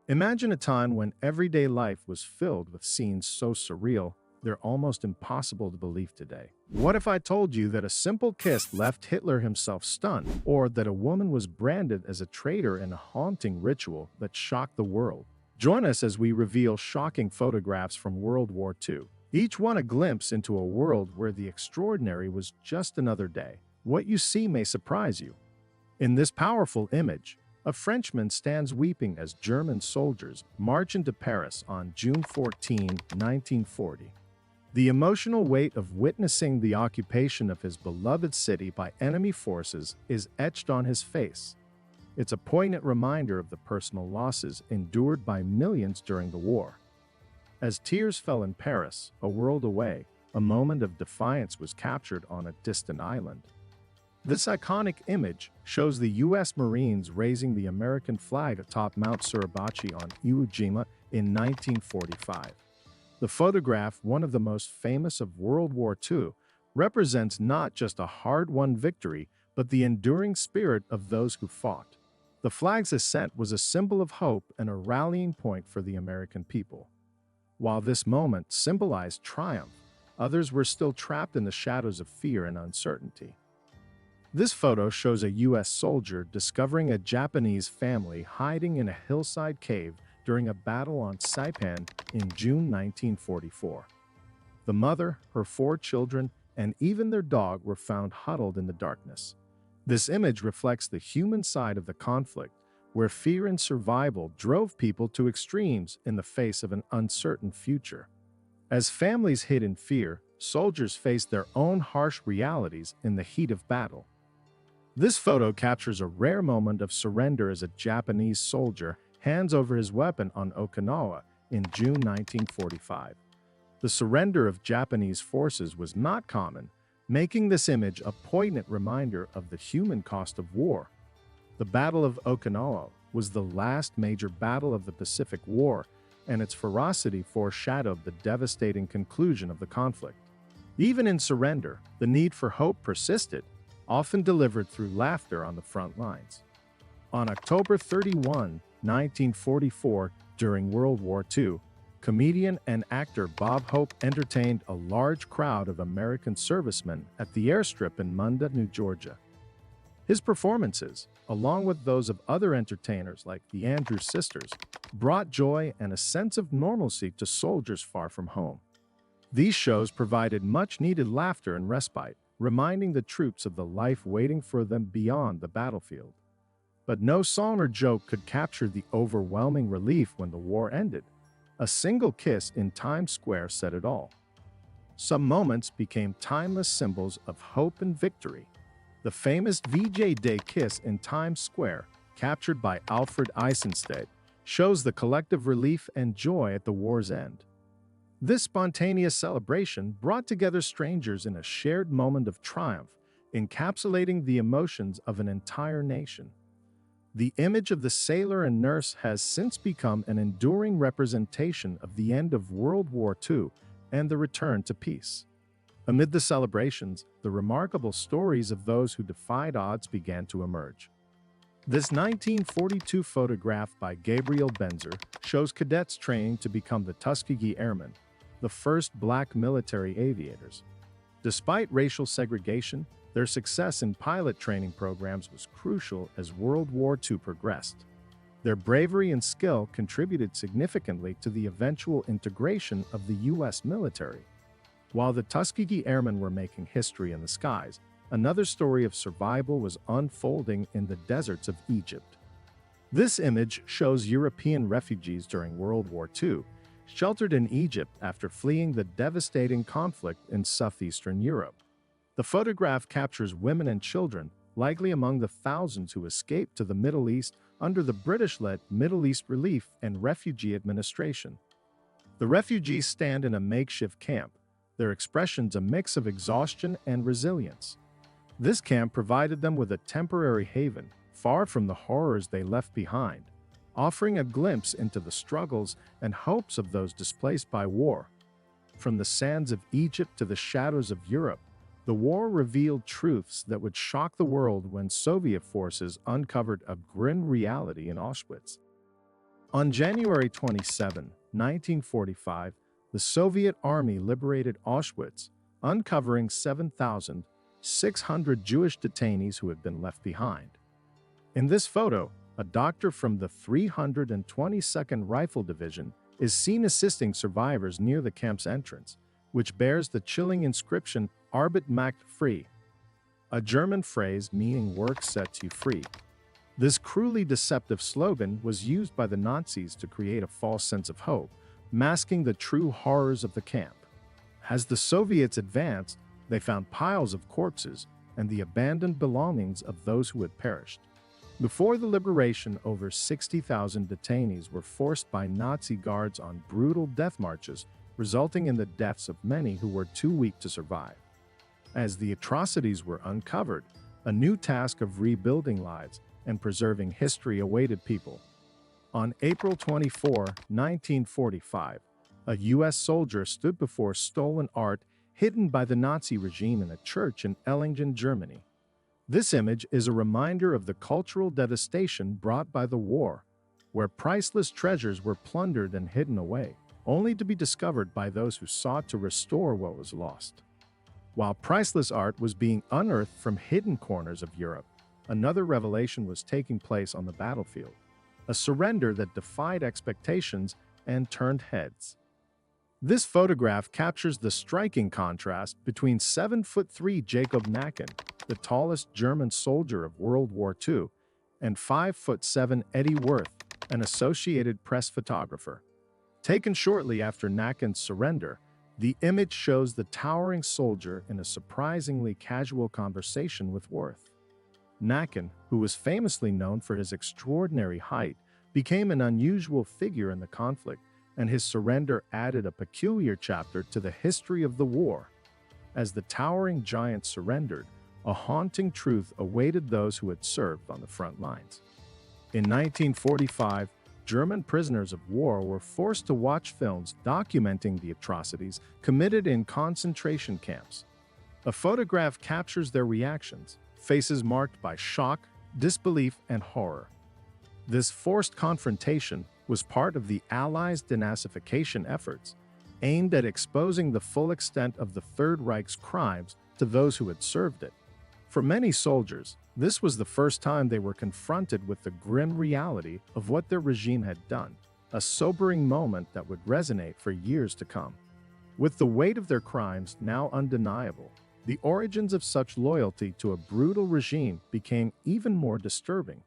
Imagine a time when everyday life was filled with scenes so surreal they're almost impossible to believe today. What if I told you that a simple kiss left Hitler himself stunned, or that a woman was branded as a traitor in a haunting ritual that shocked the world? Join us as we reveal shocking photographs from World War II, each one a glimpse into a world where the extraordinary was just another day. What you see may surprise you. In this powerful image, a Frenchman stands weeping as German soldiers march into Paris on June 14, 1940. The emotional weight of witnessing the occupation of his beloved city by enemy forces is etched on his face. It's a poignant reminder of the personal losses endured by millions during the war. As tears fell in Paris, a world away, a moment of defiance was captured on a distant island. This iconic image shows the U.S. Marines raising the American flag atop Mount Suribachi on Iwo Jima in 1945. The photograph, one of the most famous of World War II, represents not just a hard-won victory, but the enduring spirit of those who fought. The flag's ascent was a symbol of hope and a rallying point for the American people. While this moment symbolized triumph, others were still trapped in the shadows of fear and uncertainty. This photo shows a U.S. soldier discovering a Japanese family hiding in a hillside cave during a battle on Saipan in June 1944. The mother, her 4 children, and even their dog were found huddled in the darkness. This image reflects the human side of the conflict, where fear and survival drove people to extremes in the face of an uncertain future. As families hid in fear, soldiers faced their own harsh realities in the heat of battle. This photo captures a rare moment of surrender as a Japanese soldier hands over his weapon on Okinawa in June 1945. The surrender of Japanese forces was not common, making this image a poignant reminder of the human cost of war. The Battle of Okinawa was the last major battle of the Pacific War, and its ferocity foreshadowed the devastating conclusion of the conflict. Even in surrender, the need for hope persisted, often delivered through laughter on the front lines. On October 31, 1944, during World War II, comedian and actor Bob Hope entertained a large crowd of American servicemen at the airstrip in Munda, New Georgia. His performances, along with those of other entertainers like the Andrews Sisters, brought joy and a sense of normalcy to soldiers far from home. These shows provided much-needed laughter and respite, reminding the troops of the life waiting for them beyond the battlefield. But no song or joke could capture the overwhelming relief when the war ended. A single kiss in Times Square said it all. Some moments became timeless symbols of hope and victory. The famous VJ Day kiss in Times Square, captured by Alfred Eisenstadt, shows the collective relief and joy at the war's end. This spontaneous celebration brought together strangers in a shared moment of triumph, encapsulating the emotions of an entire nation. The image of the sailor and nurse has since become an enduring representation of the end of World War II and the return to peace. Amid the celebrations, the remarkable stories of those who defied odds began to emerge. This 1942 photograph by Gabriel Benzer shows cadets training to become the Tuskegee Airmen, the first black military aviators. Despite racial segregation, their success in pilot training programs was crucial as World War II progressed. Their bravery and skill contributed significantly to the eventual integration of the U.S. military. While the Tuskegee Airmen were making history in the skies, another story of survival was unfolding in the deserts of Egypt. This image shows European refugees during World War II, sheltered in Egypt after fleeing the devastating conflict in southeastern Europe. The photograph captures women and children, likely among the thousands who escaped to the Middle East under the British-led Middle East Relief and Refugee Administration. The refugees stand in a makeshift camp, their expressions a mix of exhaustion and resilience. This camp provided them with a temporary haven, far from the horrors they left behind, offering a glimpse into the struggles and hopes of those displaced by war. From the sands of Egypt to the shadows of Europe, the war revealed truths that would shock the world when Soviet forces uncovered a grim reality in Auschwitz. On January 27, 1945, the Soviet Army liberated Auschwitz, uncovering 7,600 Jewish detainees who had been left behind. In this photo, a doctor from the 322nd Rifle Division is seen assisting survivors near the camp's entrance, which bears the chilling inscription Arbeit macht frei, a German phrase meaning work sets you free. This cruelly deceptive slogan was used by the Nazis to create a false sense of hope, masking the true horrors of the camp. As the Soviets advanced, they found piles of corpses and the abandoned belongings of those who had perished. Before the liberation, over 60,000 detainees were forced by Nazi guards on brutal death marches, resulting in the deaths of many who were too weak to survive. As the atrocities were uncovered, a new task of rebuilding lives and preserving history awaited people. On April 24, 1945, a U.S. soldier stood before stolen art hidden by the Nazi regime in a church in Ellingen, Germany. This image is a reminder of the cultural devastation brought by the war, where priceless treasures were plundered and hidden away, only to be discovered by those who sought to restore what was lost. While priceless art was being unearthed from hidden corners of Europe, another revelation was taking place on the battlefield, a surrender that defied expectations and turned heads. This photograph captures the striking contrast between 7'3" Jacob Nacken, the tallest German soldier of World War II, and 5'7" Eddie Worth, an Associated Press photographer. Taken shortly after Nacken's surrender, the image shows the towering soldier in a surprisingly casual conversation with Worth. Nacken, who was famously known for his extraordinary height, became an unusual figure in the conflict, and his surrender added a peculiar chapter to the history of the war. As the towering giant surrendered, a haunting truth awaited those who had served on the front lines. In 1945, German prisoners of war were forced to watch films documenting the atrocities committed in concentration camps. A photograph captures their reactions, faces marked by shock, disbelief, and horror. This forced confrontation was part of the Allies' denazification efforts, aimed at exposing the full extent of the Third Reich's crimes to those who had served it. For many soldiers, this was the first time they were confronted with the grim reality of what their regime had done, a sobering moment that would resonate for years to come. With the weight of their crimes now undeniable, the origins of such loyalty to a brutal regime became even more disturbing.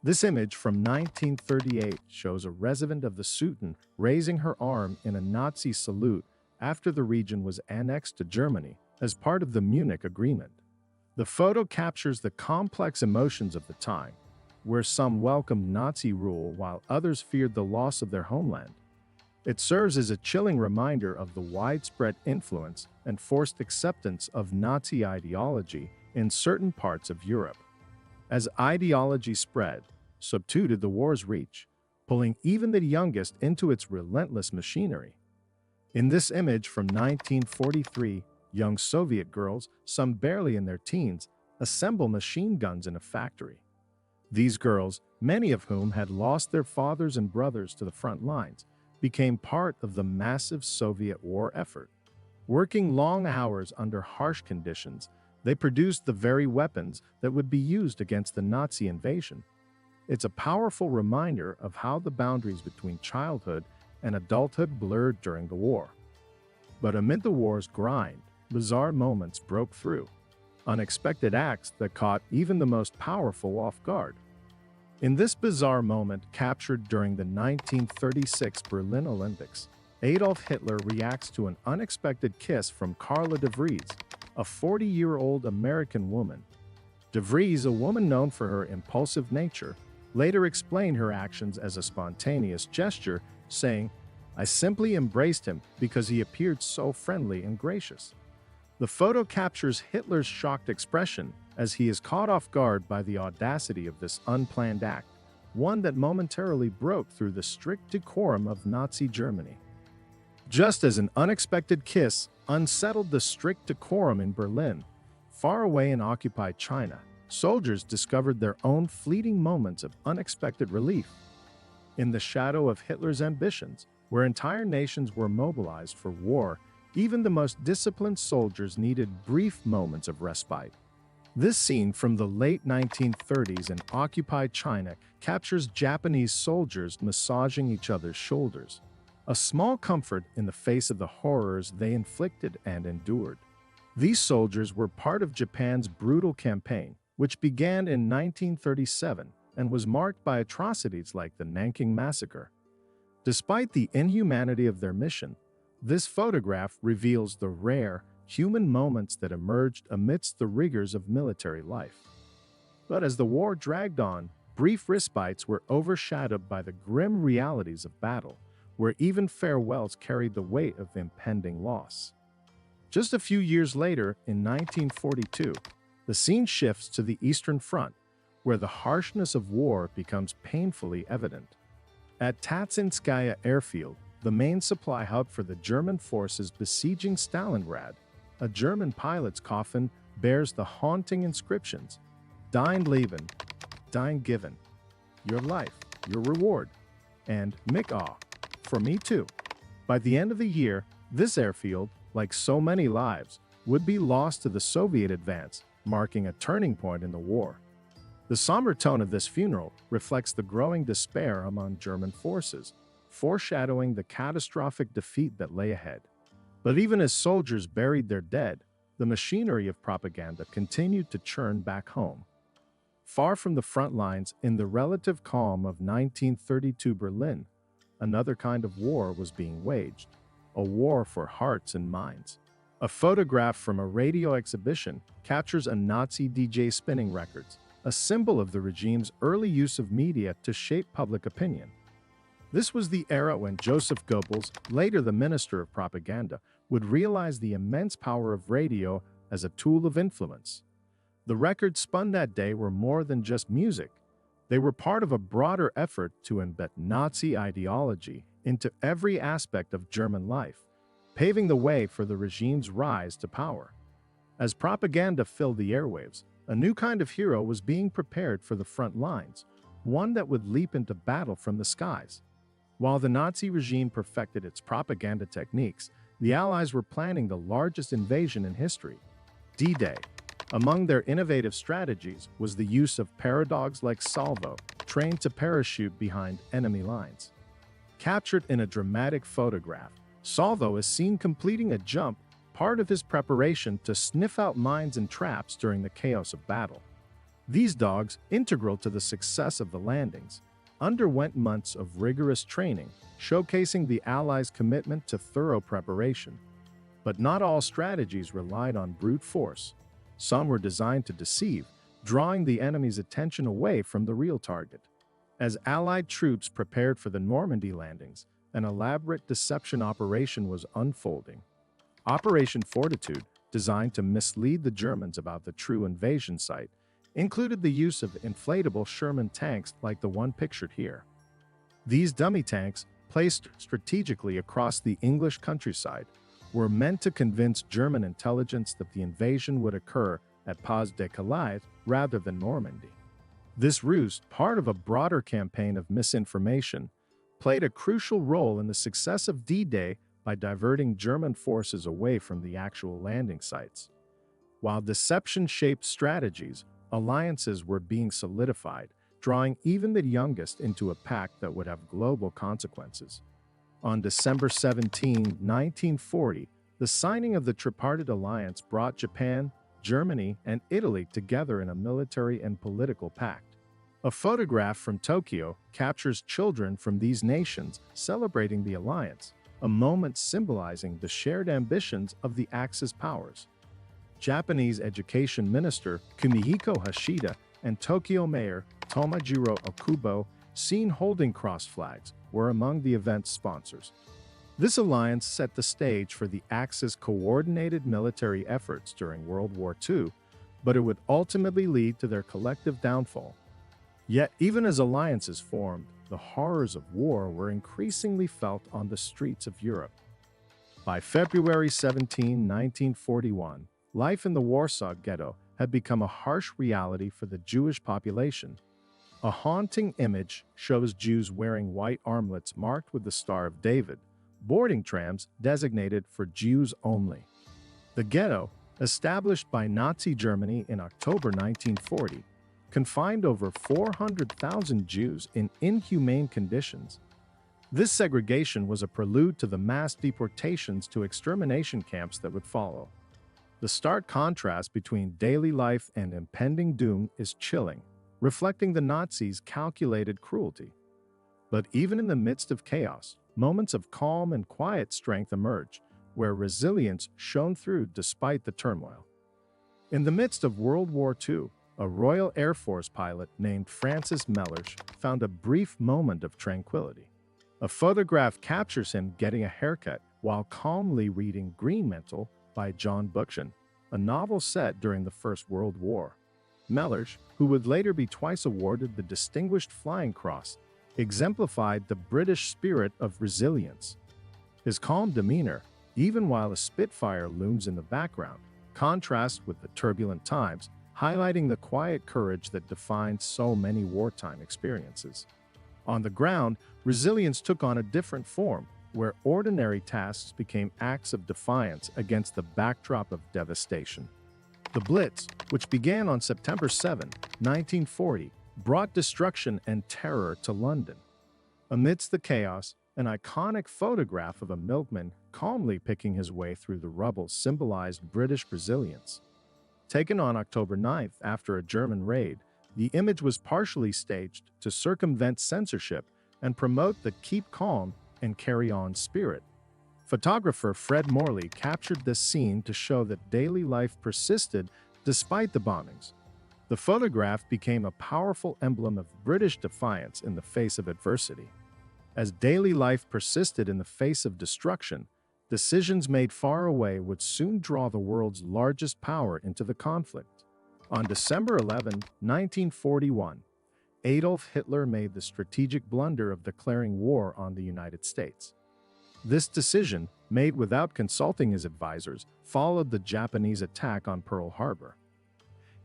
This image from 1938 shows a resident of the Sudeten raising her arm in a Nazi salute after the region was annexed to Germany as part of the Munich Agreement. The photo captures the complex emotions of the time, where some welcomed Nazi rule while others feared the loss of their homeland. It serves as a chilling reminder of the widespread influence and forced acceptance of Nazi ideology in certain parts of Europe. As ideology spread, so too did the war's reach, pulling even the youngest into its relentless machinery. In this image from 1943, young Soviet girls, some barely in their teens, assemble machine guns in a factory. These girls, many of whom had lost their fathers and brothers to the front lines, became part of the massive Soviet war effort. Working long hours under harsh conditions, they produced the very weapons that would be used against the Nazi invasion. It's a powerful reminder of how the boundaries between childhood and adulthood blurred during the war. But amid the war's grind, bizarre moments broke through, unexpected acts that caught even the most powerful off guard. In this bizarre moment captured during the 1936 Berlin Olympics, Adolf Hitler reacts to an unexpected kiss from Carla de Vries, a 40-year-old American woman. De Vries, a woman known for her impulsive nature, later explained her actions as a spontaneous gesture, saying, "I simply embraced him because he appeared so friendly and gracious." The photo captures Hitler's shocked expression as he is caught off guard by the audacity of this unplanned act, one that momentarily broke through the strict decorum of Nazi Germany. Just as an unexpected kiss unsettled the strict decorum in Berlin, far away in occupied China, soldiers discovered their own fleeting moments of unexpected relief. in the shadow of Hitler's ambitions, where entire nations were mobilized for war. Even the most disciplined soldiers needed brief moments of respite. This scene from the late 1930s in occupied China captures Japanese soldiers massaging each other's shoulders, a small comfort in the face of the horrors they inflicted and endured. These soldiers were part of Japan's brutal campaign, which began in 1937 and was marked by atrocities like the Nanking Massacre. Despite the inhumanity of their mission, this photograph reveals the rare, human moments that emerged amidst the rigors of military life. But as the war dragged on, brief respites were overshadowed by the grim realities of battle, where even farewells carried the weight of impending loss. Just a few years later, in 1942, the scene shifts to the Eastern Front, where the harshness of war becomes painfully evident. At Tatsinskaya Airfield, the main supply hub for the German forces besieging Stalingrad, a German pilot's coffin bears the haunting inscriptions, "Dein Leben, dein Given," your life, your reward, and "Mich auch," for me too. By the end of the year, this airfield, like so many lives, would be lost to the Soviet advance, marking a turning point in the war. The somber tone of this funeral reflects the growing despair among German forces, foreshadowing the catastrophic defeat that lay ahead. But even as soldiers buried their dead, the machinery of propaganda continued to churn back home. Far from the front lines, in the relative calm of 1932 Berlin, another kind of war was being waged, a war for hearts and minds. A photograph from a radio exhibition captures a Nazi DJ spinning records, a symbol of the regime's early use of media to shape public opinion. This was the era when Joseph Goebbels, later the Minister of Propaganda, would realize the immense power of radio as a tool of influence. The records spun that day were more than just music. They were part of a broader effort to embed Nazi ideology into every aspect of German life, paving the way for the regime's rise to power. As propaganda filled the airwaves, a new kind of hero was being prepared for the front lines, one that would leap into battle from the skies. While the Nazi regime perfected its propaganda techniques, the Allies were planning the largest invasion in history, D-Day. Among their innovative strategies was the use of paradogs like Salvo, trained to parachute behind enemy lines. Captured in a dramatic photograph, Salvo is seen completing a jump, part of his preparation to sniff out mines and traps during the chaos of battle. These dogs, integral to the success of the landings, underwent months of rigorous training, showcasing the Allies' commitment to thorough preparation. But not all strategies relied on brute force. Some were designed to deceive, drawing the enemy's attention away from the real target. As Allied troops prepared for the Normandy landings, an elaborate deception operation was unfolding. Operation Fortitude, designed to mislead the Germans about the true invasion site, included the use of inflatable Sherman tanks like the one pictured here. These dummy tanks, placed strategically across the English countryside, were meant to convince German intelligence that the invasion would occur at Pas de Calais rather than Normandy. This ruse, part of a broader campaign of misinformation, played a crucial role in the success of D-Day by diverting German forces away from the actual landing sites. While deception shaped strategies, alliances were being solidified, drawing even the youngest into a pact that would have global consequences. On December 17, 1940, the signing of the Tripartite Alliance brought Japan, Germany, and Italy together in a military and political pact. A photograph from Tokyo captures children from these nations celebrating the alliance, a moment symbolizing the shared ambitions of the Axis powers. Japanese Education Minister Kumihiko Hashida and Tokyo Mayor Tomajiro Okubo, seen holding cross flags, were among the event's sponsors. This alliance set the stage for the Axis' coordinated military efforts during World War II, but it would ultimately lead to their collective downfall. Yet, even as alliances formed, the horrors of war were increasingly felt on the streets of Europe. By February 17, 1941, life in the Warsaw Ghetto had become a harsh reality for the Jewish population. A haunting image shows Jews wearing white armlets marked with the Star of David, boarding trams designated for Jews only. The ghetto, established by Nazi Germany in October 1940, confined over 400,000 Jews in inhumane conditions. This segregation was a prelude to the mass deportations to extermination camps that would follow. The stark contrast between daily life and impending doom is chilling, reflecting the Nazis' calculated cruelty. But even in the midst of chaos, moments of calm and quiet strength emerged, where resilience shone through despite the turmoil. In the midst of World War II, a Royal Air Force pilot named Francis Mellersh found a brief moment of tranquility. A photograph captures him getting a haircut while calmly reading Green Mental by John Buchan, a novel set during the First World War. Mellersh, who would later be twice awarded the Distinguished Flying Cross, exemplified the British spirit of resilience. His calm demeanor, even while a Spitfire looms in the background, contrasts with the turbulent times, highlighting the quiet courage that defines so many wartime experiences. On the ground, resilience took on a different form, where ordinary tasks became acts of defiance against the backdrop of devastation. The Blitz, which began on September 7, 1940, brought destruction and terror to London. Amidst the chaos, an iconic photograph of a milkman calmly picking his way through the rubble symbolized British resilience. Taken on October 9th after a German raid, the image was partially staged to circumvent censorship and promote the keep calm and carry on spirit. Photographer Fred Morley captured this scene to show that daily life persisted despite the bombings. The photograph became a powerful emblem of British defiance in the face of adversity. As daily life persisted in the face of destruction, decisions made far away would soon draw the world's largest power into the conflict. On December 11, 1941, Adolf Hitler made the strategic blunder of declaring war on the United States. This decision, made without consulting his advisors, followed the Japanese attack on Pearl Harbor.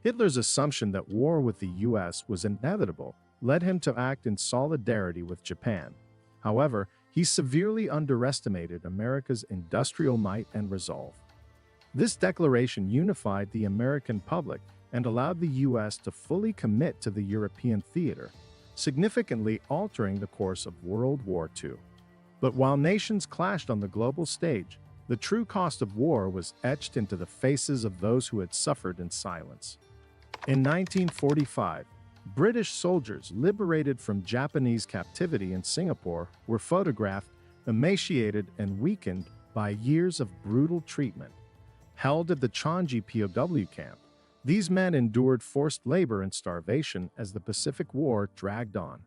Hitler's assumption that war with the US was inevitable led him to act in solidarity with Japan. However, he severely underestimated America's industrial might and resolve. This declaration unified the American public and allowed the US to fully commit to the European theater, significantly altering the course of World War II. But while nations clashed on the global stage, the true cost of war was etched into the faces of those who had suffered in silence. In 1945, British soldiers liberated from Japanese captivity in Singapore were photographed, emaciated and weakened by years of brutal treatment. Held at the Changi POW camp, these men endured forced labor and starvation as the Pacific War dragged on.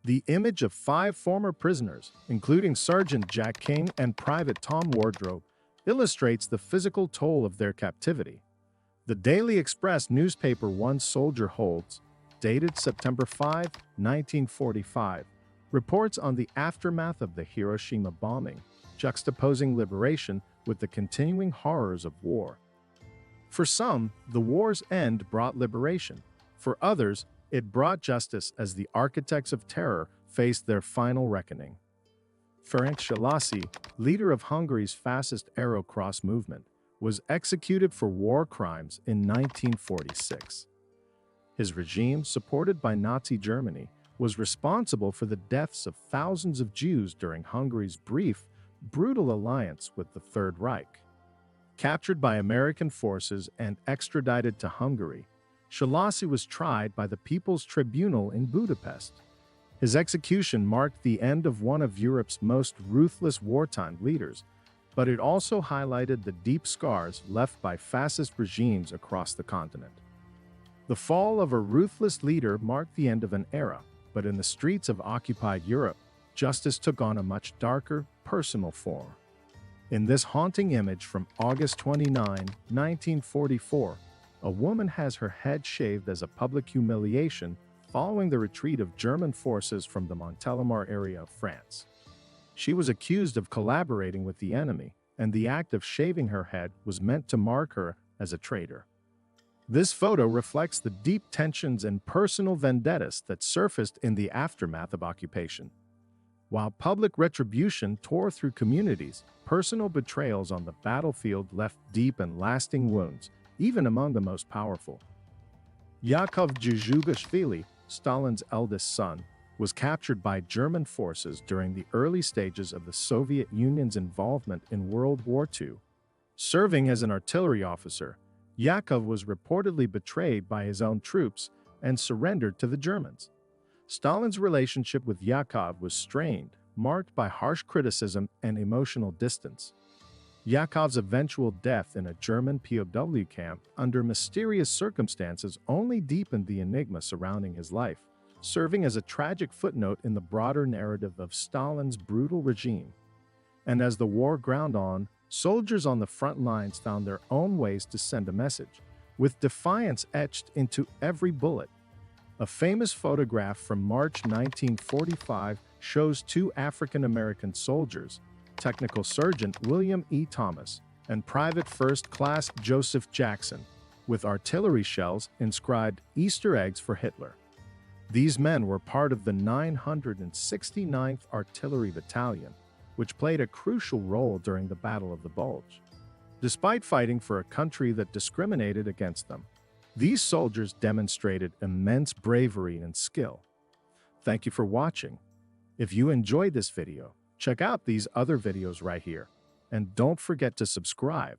The image of 5 former prisoners, including Sergeant Jack King and Private Tom Wardrobe, illustrates the physical toll of their captivity. The Daily Express newspaper one soldier holds, dated September 5, 1945, reports on the aftermath of the Hiroshima bombing, juxtaposing liberation with the continuing horrors of war. For some, the war's end brought liberation. For others, it brought justice as the architects of terror faced their final reckoning. Ferenc Szalasi, leader of Hungary's fascist Arrow Cross movement, was executed for war crimes in 1946. His regime, supported by Nazi Germany, was responsible for the deaths of thousands of Jews during Hungary's brief, brutal alliance with the Third Reich. Captured by American forces and extradited to Hungary, Szalasi was tried by the People's Tribunal in Budapest. His execution marked the end of one of Europe's most ruthless wartime leaders, but it also highlighted the deep scars left by fascist regimes across the continent. The fall of a ruthless leader marked the end of an era, but in the streets of occupied Europe, justice took on a much darker, personal form. In this haunting image from August 29, 1944, a woman has her head shaved as a public humiliation following the retreat of German forces from the Montélimar area of France. She was accused of collaborating with the enemy, and the act of shaving her head was meant to mark her as a traitor. This photo reflects the deep tensions and personal vendettas that surfaced in the aftermath of occupation. While public retribution tore through communities, personal betrayals on the battlefield left deep and lasting wounds, even among the most powerful. Yakov Djugashvili, Stalin's eldest son, was captured by German forces during the early stages of the Soviet Union's involvement in World War II. Serving as an artillery officer, Yakov was reportedly betrayed by his own troops and surrendered to the Germans. Stalin's relationship with Yakov was strained, marked by harsh criticism and emotional distance. Yakov's eventual death in a German POW camp under mysterious circumstances only deepened the enigma surrounding his life, serving as a tragic footnote in the broader narrative of Stalin's brutal regime. And as the war ground on, soldiers on the front lines found their own ways to send a message, with defiance etched into every bullet. A famous photograph from March 1945 shows two African-American soldiers, Technical Sergeant William E. Thomas and Private First Class Joseph Jackson, with artillery shells inscribed "Easter eggs for Hitler." These men were part of the 969th Artillery Battalion, which played a crucial role during the Battle of the Bulge. Despite fighting for a country that discriminated against them, these soldiers demonstrated immense bravery and skill. Thank you for watching. If you enjoyed this video, check out these other videos right here. And don't forget to subscribe